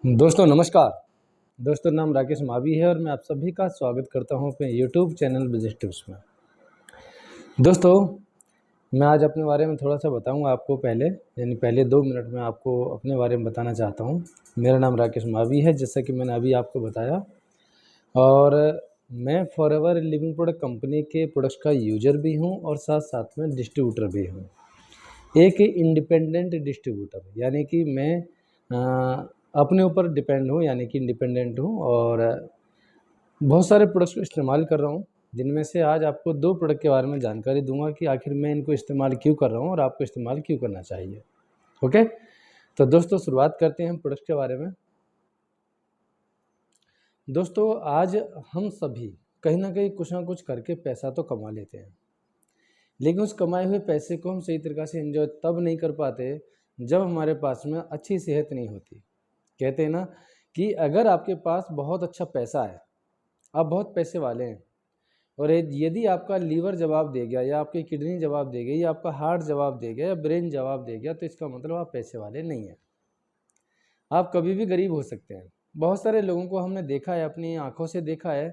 दोस्तों नमस्कार। दोस्तों नाम राकेश मावी है और मैं आप सभी का स्वागत करता हूं अपने यूट्यूब चैनल बिजनेस टिप्स में। दोस्तों मैं आज अपने बारे में थोड़ा सा बताऊंगा आपको पहले 2 मिनट में आपको अपने बारे में बताना चाहता हूं। मेरा नाम राकेश मावी है, जैसा कि मैंने अभी आपको बताया, और मैं फॉरएवर लिविंग प्रोडक्ट कंपनी के प्रोडक्ट्स का यूज़र भी हूं और साथ साथ में डिस्ट्रीब्यूटर भी हूं। एक इंडिपेंडेंट डिस्ट्रीब्यूटर, यानी कि मैं अपने ऊपर डिपेंड हूँ, यानी कि इंडिपेंडेंट हूँ और बहुत सारे प्रोडक्ट्स को इस्तेमाल कर रहा हूँ, जिनमें से आज आपको 2 प्रोडक्ट के बारे में जानकारी दूंगा कि आखिर मैं इनको इस्तेमाल क्यों कर रहा हूँ और आपको इस्तेमाल क्यों करना चाहिए। ओके, तो दोस्तों शुरुआत करते हैं प्रोडक्ट के बारे में। दोस्तों आज हम सभी कहीं ना कहीं कुछ ना कुछ करके पैसा तो कमा लेते हैं, लेकिन उस कमाए हुए पैसे को हम सही तरीक़ा से एंजॉय तब नहीं कर पाते जब हमारे पास में अच्छी सेहत नहीं होती। कहते हैं ना कि अगर आपके पास बहुत अच्छा पैसा है, आप बहुत पैसे वाले हैं, और यदि आपका लीवर जवाब दे गया या आपकी किडनी जवाब दे गई या आपका हार्ट जवाब दे गया या ब्रेन जवाब दे गया, तो इसका मतलब आप पैसे वाले नहीं हैं। आप कभी भी गरीब हो सकते हैं। बहुत सारे लोगों को हमने देखा है, अपनी आंखों से देखा है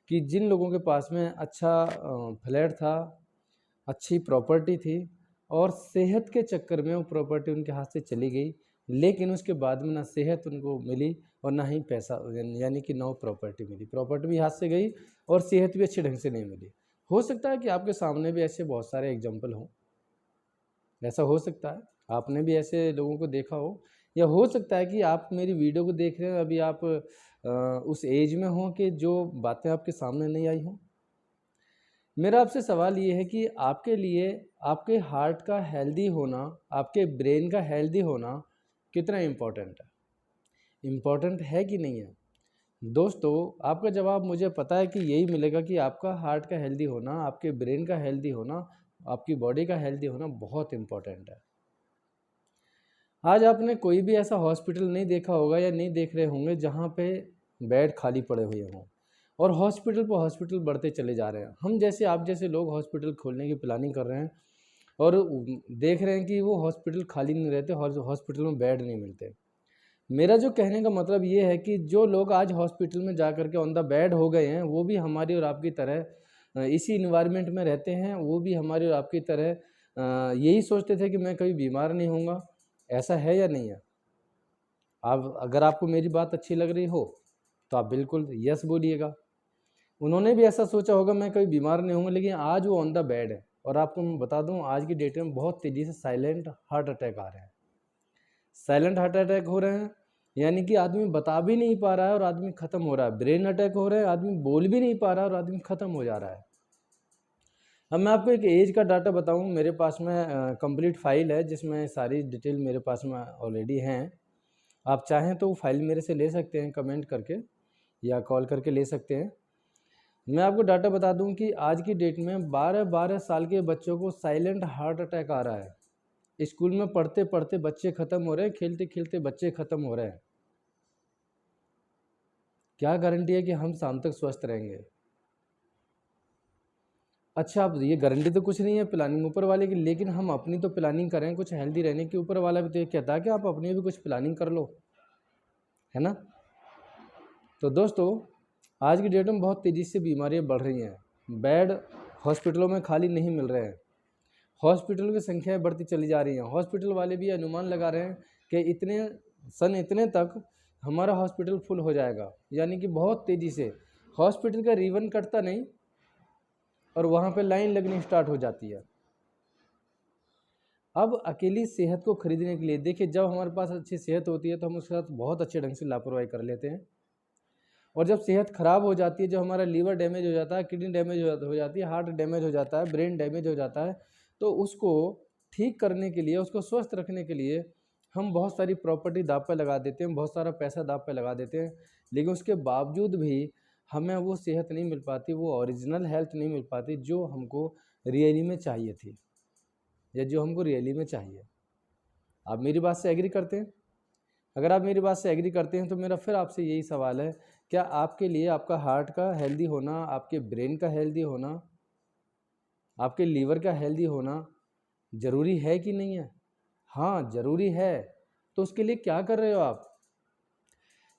कि जिन लोगों के पास में अच्छा फ्लैट था, अच्छी प्रॉपर्टी थी, और सेहत के चक्कर में वो प्रॉपर्टी उनके हाथ से चली गई, लेकिन उसके बाद में ना सेहत उनको मिली और ना ही पैसा, यानी कि ना प्रॉपर्टी मिली। प्रॉपर्टी भी हाथ से गई और सेहत भी अच्छे ढंग से नहीं मिली। हो सकता है कि आपके सामने भी ऐसे बहुत सारे एग्जाम्पल हों, ऐसा हो सकता है आपने भी ऐसे लोगों को देखा हो, या हो सकता है कि आप मेरी वीडियो को देख रहे हैं, अभी आप उस एज में हो कि जो बातें आपके सामने नहीं आई हों। मेरा आपसे सवाल ये है कि आपके लिए आपके हार्ट का हेल्दी होना, आपके ब्रेन का हेल्दी होना कितना इम्पोर्टेंट है? इम्पोर्टेंट है कि नहीं है? दोस्तों आपका जवाब मुझे पता है कि यही मिलेगा कि आपका हार्ट का हेल्दी होना, आपके ब्रेन का हेल्दी होना, आपकी बॉडी का हेल्दी होना बहुत इम्पोर्टेंट है। आज आपने कोई भी ऐसा हॉस्पिटल नहीं देखा होगा या नहीं देख रहे होंगे जहाँ पे बेड खाली पड़े हुए हों, और हॉस्पिटल पर हॉस्पिटल बढ़ते चले जा रहे हैं। हम जैसे आप जैसे लोग हॉस्पिटल खोलने की प्लानिंग कर रहे हैं और देख रहे हैं कि वो हॉस्पिटल खाली नहीं रहते, हॉस्पिटल में बेड नहीं मिलते। मेरा जो कहने का मतलब ये है कि जो लोग आज हॉस्पिटल में जा कर के ऑन द बेड हो गए हैं, वो भी हमारी और आपकी तरह इसी इन्वायरमेंट में रहते हैं। वो भी हमारी और आपकी तरह यही सोचते थे कि मैं कभी बीमार नहीं होऊंगा। ऐसा है या नहीं है? आप, अगर आपको मेरी बात अच्छी लग रही हो तो आप बिल्कुल यस बोलिएगा। उन्होंने भी ऐसा सोचा होगा मैं कभी बीमार नहीं होऊंगा, लेकिन आज वो ऑन द बेड है। और आपको मैं बता दूं, आज की डेट में बहुत तेज़ी से साइलेंट हार्ट अटैक आ रहे हैं। साइलेंट हार्ट अटैक हो रहे हैं, यानी कि आदमी बता भी नहीं पा रहा है और आदमी खत्म हो रहा है। ब्रेन अटैक हो रहा है, आदमी बोल भी नहीं पा रहा है और आदमी खत्म हो जा रहा है। अब मैं आपको एक एज का डाटा बताऊं, मेरे पास में कंप्लीट फाइल है जिसमें सारी डिटेल मेरे पास में ऑलरेडी हैं। आप चाहें तो वो फाइल मेरे से ले सकते हैं, कमेंट करके या कॉल करके ले सकते हैं। मैं आपको डाटा बता दूं कि आज की डेट में 12-12 साल के बच्चों को साइलेंट हार्ट अटैक आ रहा है। स्कूल में पढ़ते पढ़ते बच्चे ख़त्म हो रहे हैं, खेलते खेलते बच्चे ख़त्म हो रहे हैं। क्या गारंटी है कि हम शाम तक स्वस्थ रहेंगे? अच्छा, अब ये गारंटी तो कुछ नहीं है, प्लानिंग ऊपर वाले की, लेकिन हम अपनी तो प्लानिंग करें कुछ हेल्दी रहने की। ऊपर वाला भी तो ये कहता है कि आप अपनी भी कुछ प्लानिंग कर लो, है ना? तो दोस्तों आज की डेट में बहुत तेज़ी से बीमारियां बढ़ रही हैं। बेड हॉस्पिटलों में खाली नहीं मिल रहे हैं, हॉस्पिटलों की संख्या बढ़ती चली जा रही है। हॉस्पिटल वाले भी अनुमान लगा रहे हैं कि इतने तक हमारा हॉस्पिटल फुल हो जाएगा, यानी कि बहुत तेज़ी से हॉस्पिटल का रिबन कटता नहीं और वहाँ पे लाइन लगनी स्टार्ट हो जाती है। अब अकेली सेहत को खरीदने के लिए देखिए, जब हमारे पास अच्छी सेहत होती है तो हम उसके साथ बहुत अच्छे ढंग से लापरवाही कर लेते हैं, और जब सेहत ख़राब हो जाती है, जब हमारा लीवर डैमेज हो जाता है, किडनी डैमेज हो जाती है, हार्ट डैमेज हो जाता है, ब्रेन डैमेज हो जाता है, तो उसको ठीक करने के लिए, उसको स्वस्थ रखने के लिए हम बहुत सारी प्रॉपर्टी दाव पे लगा देते हैं, बहुत सारा पैसा दाव पे लगा देते हैं, लेकिन उसके बावजूद भी हमें वो सेहत नहीं मिल पाती, वो ओरिजिनल हेल्थ नहीं मिल पाती जो हमको रियली में चाहिए थी, या जो हमको रियली में चाहिए। आप मेरी बात से एग्री करते हैं? अगर आप मेरी बात से एग्री करते हैं तो मेरा फिर आपसे यही सवाल है, क्या आपके लिए आपका हार्ट का हेल्दी होना, आपके ब्रेन का हेल्दी होना, आपके लीवर का हेल्दी होना ज़रूरी है कि नहीं है? हाँ ज़रूरी है। तो उसके लिए क्या कर रहे हो आप?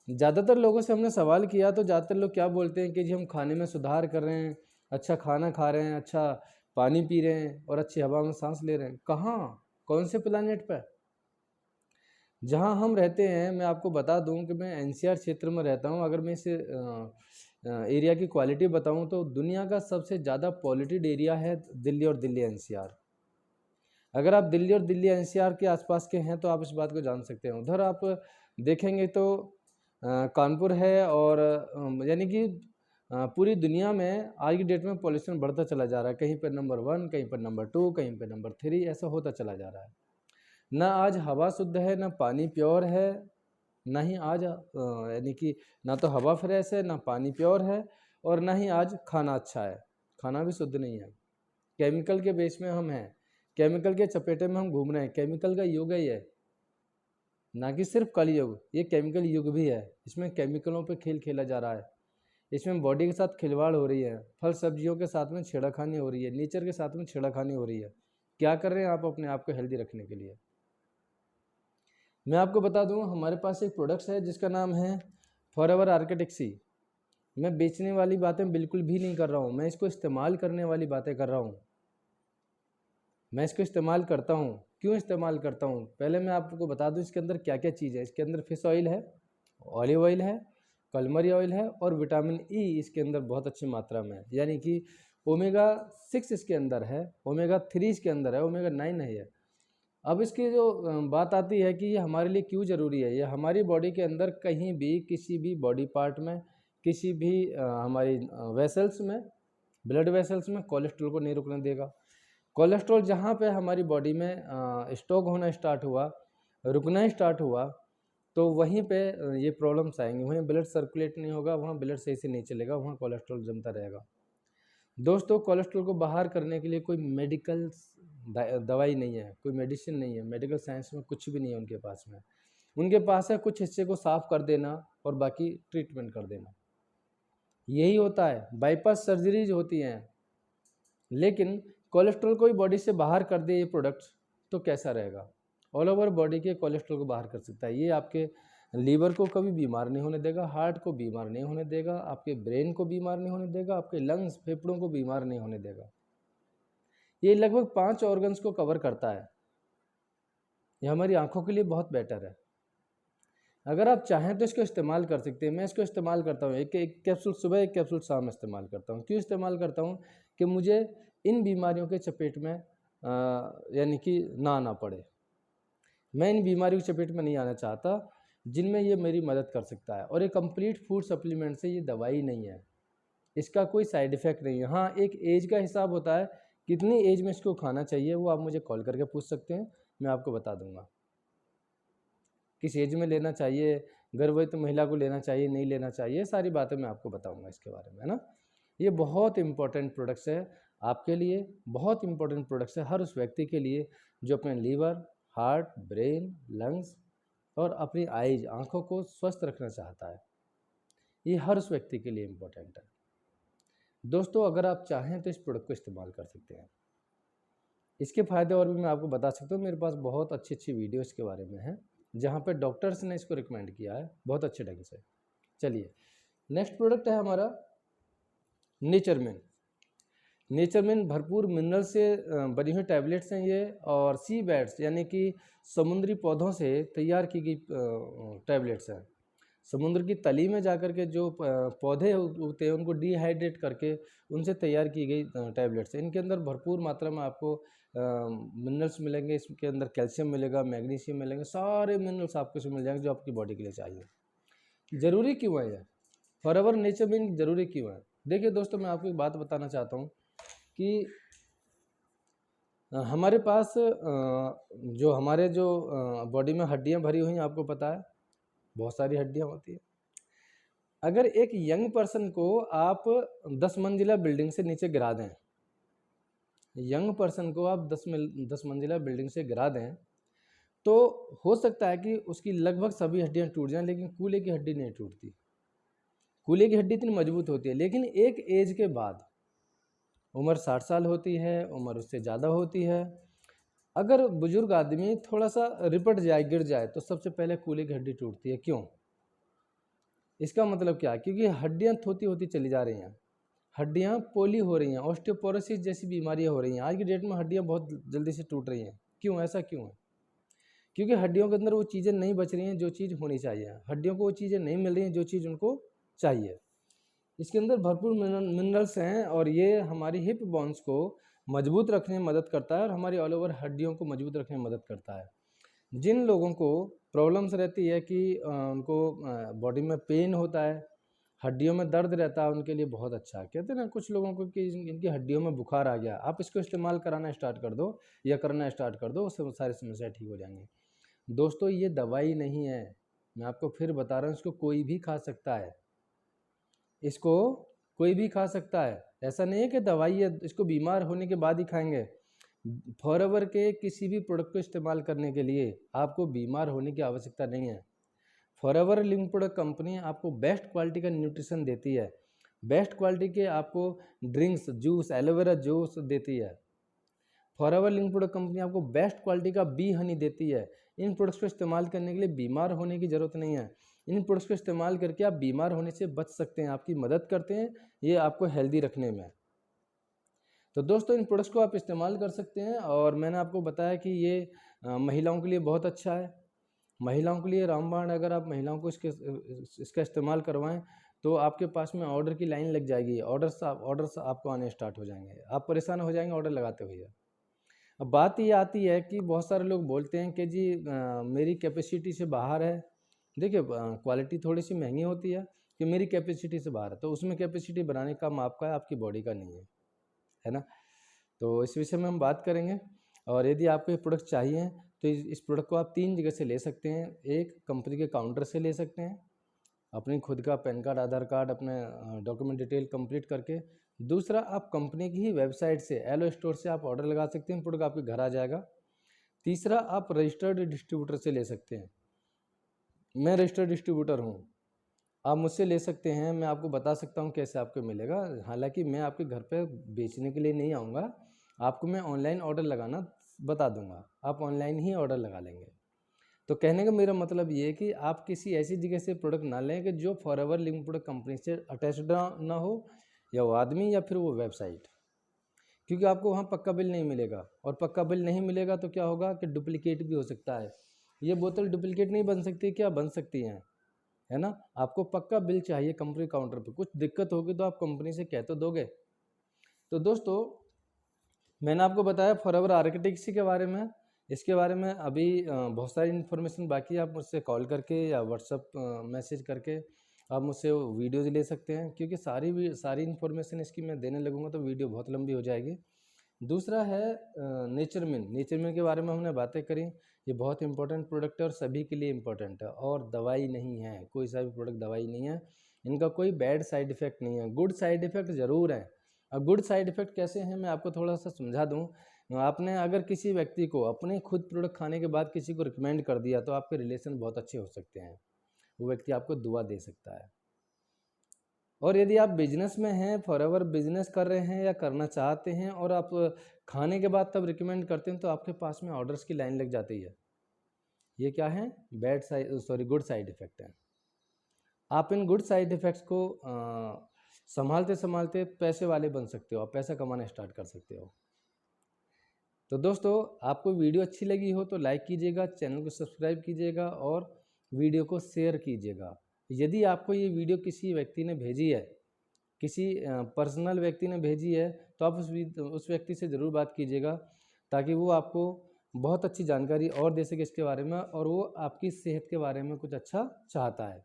ज़्यादातर लोगों से हमने सवाल किया तो ज़्यादातर लोग क्या बोलते हैं कि जी हम खाने में सुधार कर रहे हैं, अच्छा खाना खा रहे हैं, अच्छा पानी पी रहे हैं और अच्छी हवा में सांस ले रहे हैं। कहाँ, कौन से प्लानेट पर? जहाँ हम रहते हैं, मैं आपको बता दूं कि मैं एनसीआर क्षेत्र में रहता हूं। अगर मैं इस एरिया की क्वालिटी बताऊं तो दुनिया का सबसे ज़्यादा पॉल्यूटेड एरिया है दिल्ली और दिल्ली एनसीआर। अगर आप दिल्ली और दिल्ली एनसीआर के आसपास के हैं तो आप इस बात को जान सकते हैं। उधर आप देखेंगे तो कानपुर है और यानी कि पूरी दुनिया में आज की डेट में पॉल्यूशन बढ़ता चला जा रहा है। कहीं पर नंबर 1, कहीं पर नंबर 2, कहीं पर नंबर 3, ऐसा होता चला जा रहा है। ना आज हवा शुद्ध है, ना पानी प्योर है, ना ही आज यानी कि ना तो हवा फ्रेश है, ना पानी प्योर है, और ना ही आज खाना अच्छा है। खाना भी शुद्ध नहीं है। केमिकल के बेस में हम हैं, केमिकल के चपेटे में हम घूम रहे हैं। केमिकल का युग है ये, ना कि सिर्फ कलयुग, ये केमिकल युग भी है। इसमें केमिकलों पे खेल खेला जा रहा है, इसमें बॉडी के साथ खिलवाड़ हो रही है, फल सब्जियों के साथ में छेड़खानी हो रही है, नेचर के साथ में छेड़खानी हो रही है। क्या कर रहे हैं आप अपने आप को हेल्दी रखने के लिए? मैं आपको बता दूं, हमारे पास एक प्रोडक्ट्स है जिसका नाम है फॉरएवर आर्किटेक्सी। मैं बेचने वाली बातें बिल्कुल भी नहीं कर रहा हूँ, मैं इसको इस्तेमाल करने वाली बातें कर रहा हूँ। मैं इसको इस्तेमाल करता हूँ। क्यों इस्तेमाल करता हूँ, पहले मैं आपको बता दूँ इसके अंदर क्या क्या चीज़ है। इसके अंदर फिश ऑयल है, ऑलिव ऑयल है, कलमरी ऑयल है और विटामिन ई इसके अंदर बहुत अच्छी मात्रा में है। यानी कि ओमेगा 6 इसके अंदर है, ओमेगा 3 इसके अंदर है, ओमेगा 9 नहीं है। अब इसकी जो बात आती है कि ये हमारे लिए क्यों ज़रूरी है। ये हमारी बॉडी के अंदर कहीं भी, किसी भी बॉडी पार्ट में, किसी भी हमारी वेसल्स में, ब्लड वेसल्स में कोलेस्ट्रॉल को नहीं रुकने देगा। कोलेस्ट्रॉल जहाँ पे हमारी बॉडी में स्टॉक होना स्टार्ट हुआ, रुकना स्टार्ट हुआ, तो वहीं पे ये प्रॉब्लम्स आएंगी। वहीं ब्लड सर्कुलेट नहीं होगा, वहाँ ब्लड सही से नहीं चलेगा, वहाँ कोलेस्ट्रॉल जमता रहेगा। दोस्तों, कोलेस्ट्रॉल को बाहर करने के लिए कोई मेडिकल दवाई नहीं है, कोई मेडिसिन नहीं है, मेडिकल साइंस में कुछ भी नहीं है उनके पास में। उनके पास है कुछ हिस्से को साफ कर देना और बाकी ट्रीटमेंट कर देना, यही होता है। बाईपास सर्जरीज होती हैं, लेकिन कोलेस्ट्रॉल को ही बॉडी से बाहर कर दे ये प्रोडक्ट तो कैसा रहेगा। ऑल ओवर बॉडी के कोलेस्ट्रॉल को बाहर कर सकता है। ये आपके लीवर को कभी बीमार नहीं होने देगा, हार्ट को बीमार नहीं होने देगा, आपके ब्रेन को बीमार नहीं होने देगा, आपके लंग्स, फेफड़ों को बीमार नहीं होने देगा। ये लगभग 5 ऑर्गन्स को कवर करता है। ये हमारी आंखों के लिए बहुत बेटर है। अगर आप चाहें तो इसको इस्तेमाल कर सकते हैं। मैं इसको इस्तेमाल करता हूँ, एक कैप्सूल सुबह, एक कैप्सूल शाम इस्तेमाल करता हूँ। क्यों इस्तेमाल करता हूँ कि मुझे इन बीमारियों के चपेट में यानी कि ना आना पड़े। मैं इन बीमारियों के चपेट में नहीं आना चाहता जिनमें ये मेरी मदद कर सकता है। और ये कंप्लीट फूड सप्लीमेंट से, ये दवाई नहीं है, इसका कोई साइड इफ़ेक्ट नहीं है। हाँ, एक एज का हिसाब होता है, कितनी एज में इसको खाना चाहिए वो आप मुझे कॉल करके पूछ सकते हैं, मैं आपको बता दूंगा किस एज में लेना चाहिए, गर्भवती महिला को लेना चाहिए, नहीं लेना चाहिए, सारी बातें मैं आपको बताऊंगा इसके बारे में, है ना। ये बहुत इंपॉर्टेंट प्रोडक्ट्स है आपके लिए, बहुत इंपॉर्टेंट प्रोडक्ट्स है हर उस व्यक्ति के लिए जो अपने लीवर, हार्ट, ब्रेन, लंग्स और अपनी आईज, आँखों को स्वस्थ रखना चाहता है। ये हर उस व्यक्ति के लिए इम्पोर्टेंट है। दोस्तों, अगर आप चाहें तो इस प्रोडक्ट को इस्तेमाल कर सकते हैं। इसके फ़ायदे और भी मैं आपको बता सकता हूँ। मेरे पास बहुत अच्छी अच्छी वीडियो इसके बारे में है, जहाँ पे डॉक्टर्स ने इसको रिकमेंड किया है बहुत अच्छे ढंग से। चलिए, नेक्स्ट प्रोडक्ट है हमारा नेचरमेन। नेचरमेन भरपूर मिनरल से बनी हुई टैबलेट्स हैं ये, और सी बैड्स यानी कि समुद्री पौधों से तैयार की गई टैबलेट्स हैं। समुद्र की तली में जाकर के जो पौधे उगते हैं उनको डिहाइड्रेट करके उनसे तैयार की गई टैबलेट्स हैं। इनके अंदर भरपूर मात्रा में आपको मिनरल्स मिलेंगे, इसके अंदर कैल्शियम मिलेगा, मैग्नीशियम मिलेंगे, सारे मिनरल्स आपको इसमें मिल जाएंगे जो आपकी बॉडी के लिए चाहिए। ज़रूरी क्यों है ये फॉरएवर नेचरमेन, ज़रूरी क्यों है? देखिए दोस्तों, मैं आपको एक बात बताना चाहता हूँ कि हमारे पास जो हमारे जो बॉडी में हड्डियाँ भरी हुई हैं, आपको पता है बहुत सारी हड्डियाँ होती हैं। अगर एक यंग पर्सन को आप 10 मंजिला बिल्डिंग से नीचे गिरा दें, यंग पर्सन को आप 10 मंजिला बिल्डिंग से गिरा दें, तो हो सकता है कि उसकी लगभग सभी हड्डियाँ टूट जाएं, लेकिन कूल्हे की हड्डी नहीं टूटती। कूल्हे की हड्डी इतनी मजबूत होती है, लेकिन एक एज के बाद, उम्र 60 साल होती है, उम्र उससे ज़्यादा होती है, अगर बुजुर्ग आदमी थोड़ा सा रिपट जाए, गिर जाए, तो सबसे पहले कूल्हे की हड्डी टूटती है। क्यों? इसका मतलब क्या? क्योंकि हड्डियाँ थोती होती चली जा रही हैं, हड्डियाँ पोली हो रही हैं, ऑस्टियोपोरोसिस जैसी बीमारियाँ हो रही हैं। आज की डेट में हड्डियाँ बहुत जल्दी से टूट रही हैं। क्यों? ऐसा क्यों है? क्योंकि हड्डियों के अंदर वो चीज़ें नहीं बच रही हैं जो चीज़ होनी चाहिए। हड्डियों को वो चीज़ें नहीं मिल रही हैं जो चीज़ उनको चाहिए। इसके अंदर भरपूर मिनरल्स हैं और ये हमारी हिप बोन्स को मजबूत रखने में मदद करता है और हमारी ऑल ओवर हड्डियों को मजबूत रखने में मदद करता है। जिन लोगों को प्रॉब्लम्स रहती है कि उनको बॉडी में पेन होता है, हड्डियों में दर्द रहता है, उनके लिए बहुत अच्छा है। कहते हैं ना कुछ लोगों को कि इनकी हड्डियों में बुखार आ गया, आप इसको इस्तेमाल कराना स्टार्ट कर दो या करना स्टार्ट कर दो, उससे सारी समस्या ठीक हो जाएंगी। दोस्तों ये दवाई नहीं है, मैं आपको फिर बता रहा हूँ, इसको कोई भी खा सकता है, इसको कोई भी खा सकता है। ऐसा नहीं है कि दवाई है इसको बीमार होने के बाद ही खाएंगे। फॉरएवर के किसी भी प्रोडक्ट को इस्तेमाल करने के लिए आपको बीमार होने की आवश्यकता नहीं है। फॉरएवर लिविंग प्रोडक्ट कंपनी आपको बेस्ट क्वालिटी का न्यूट्रिशन देती है, बेस्ट क्वालिटी के आपको ड्रिंक्स, जूस, एलोवेरा जूस देती है। फॉरएवर लिविंग प्रोडक्ट कंपनी आपको बेस्ट क्वालिटी का बी हनी देती है। इन प्रोडक्ट्स को इस्तेमाल करने के लिए बीमार होने की ज़रूरत नहीं है। इन प्रोडक्ट्स को इस्तेमाल करके आप बीमार होने से बच सकते हैं, आपकी मदद करते हैं ये आपको हेल्दी रखने में। तो दोस्तों इन प्रोडक्ट्स को आप इस्तेमाल कर सकते हैं और मैंने आपको बताया कि ये महिलाओं के लिए बहुत अच्छा है। महिलाओं के लिए रामबाण अगर आप महिलाओं को इसका इस्तेमाल करवाएं तो आपके पास में ऑर्डर की लाइन लग जाएगी, ऑर्डर्स आपको आने स्टार्ट हो जाएंगे, आप परेशान हो जाएंगे ऑर्डर लगाते हुए। अब बात ये आती है कि बहुत सारे लोग बोलते हैं कि जी मेरी कैपेसिटी से बाहर है। देखिए क्वालिटी थोड़ी सी महंगी होती है कि मेरी कैपेसिटी से बाहर है, तो उसमें कैपेसिटी बनाने का काम आपका है, आपकी बॉडी का नहीं है ना। तो इस विषय में हम बात करेंगे और यदि आपको ये प्रोडक्ट चाहिए तो इस प्रोडक्ट को आप 3 जगह से ले सकते हैं। एक कंपनी के काउंटर से ले सकते हैं, अपनी खुद का पैन कार्ड, आधार कार्ड, अपने डॉक्यूमेंट डिटेल कंप्लीट करके। दूसरा आप कंपनी की ही वेबसाइट से, एलो स्टोर से आप ऑर्डर लगा सकते हैं, प्रोडक्ट आपके घर आ जाएगा। तीसरा आप रजिस्टर्ड डिस्ट्रीब्यूटर से ले सकते हैं। मैं रजिस्टर्ड डिस्ट्रीब्यूटर हूँ, आप मुझसे ले सकते हैं, मैं आपको बता सकता हूँ कैसे आपको मिलेगा। हालांकि मैं आपके घर पे बेचने के लिए नहीं आऊँगा, आपको मैं ऑनलाइन ऑर्डर लगाना बता दूंगा, आप ऑनलाइन ही ऑर्डर लगा लेंगे। तो कहने का मेरा मतलब ये है कि आप किसी ऐसी जगह से प्रोडक्ट ना लें कि जो फॉरएवर लिविंग प्रोडक्ट कंपनी से अटैच्ड ना हो, या वो आदमी या फिर वो वेबसाइट, क्योंकि आपको वहाँ पक्का बिल नहीं मिलेगा और पक्का बिल नहीं मिलेगा तो क्या होगा कि डुप्लीकेट भी हो सकता है। ये बोतल डुप्लीकेट नहीं बन सकती, क्या बन सकती हैं, है ना। आपको पक्का बिल चाहिए कंपनी काउंटर पे, कुछ दिक्कत होगी तो आप कंपनी से कह तो दोगे। तो दोस्तों मैंने आपको बताया फॉरएवर आर्किटेक्सी के बारे में। इसके बारे में अभी बहुत सारी इन्फॉर्मेशन बाकी है, आप मुझसे कॉल करके या व्हाट्सअप मैसेज करके आप मुझसे वीडियोज़ ले सकते हैं, क्योंकि सारी इन्फॉर्मेशन इसकी मैं देने लगूंगा तो वीडियो बहुत लंबी हो जाएगी। दूसरा है नेचरमिन के बारे में हमने बातें करी। ये बहुत इंपॉर्टेंट प्रोडक्ट है और सभी के लिए इम्पोर्टेंट है और दवाई नहीं है, कोई सा भी प्रोडक्ट दवाई नहीं है। इनका कोई बैड साइड इफ़ेक्ट नहीं है, गुड साइड इफ़ेक्ट ज़रूर है। अब गुड साइड इफ़ेक्ट कैसे हैं मैं आपको थोड़ा सा समझा दूं। आपने अगर किसी व्यक्ति को अपने खुद प्रोडक्ट खाने के बाद किसी को रिकमेंड कर दिया तो आपके रिलेशन बहुत अच्छे हो सकते हैं, वो व्यक्ति आपको दुआ दे सकता है। और यदि आप बिजनेस में हैं, फॉरएवर बिजनेस कर रहे हैं या करना चाहते हैं और आप खाने के बाद तब रिकमेंड करते हैं तो आपके पास में ऑर्डर्स की लाइन लग जाती है। ये क्या है? गुड साइड इफ़ेक्ट है। आप इन गुड साइड इफ़ेक्ट्स को संभालते संभालते पैसे वाले बन सकते हो, आप पैसा कमाना स्टार्ट कर सकते हो। तो दोस्तों आपको वीडियो अच्छी लगी हो तो लाइक कीजिएगा, चैनल को सब्सक्राइब कीजिएगा और वीडियो को शेयर कीजिएगा। यदि आपको ये वीडियो किसी व्यक्ति ने भेजी है, किसी पर्सनल व्यक्ति ने भेजी है, तो आप उस व्यक्ति से ज़रूर बात कीजिएगा ताकि वो आपको बहुत अच्छी जानकारी और दे सके इसके बारे में और वो आपकी सेहत के बारे में कुछ अच्छा चाहता है।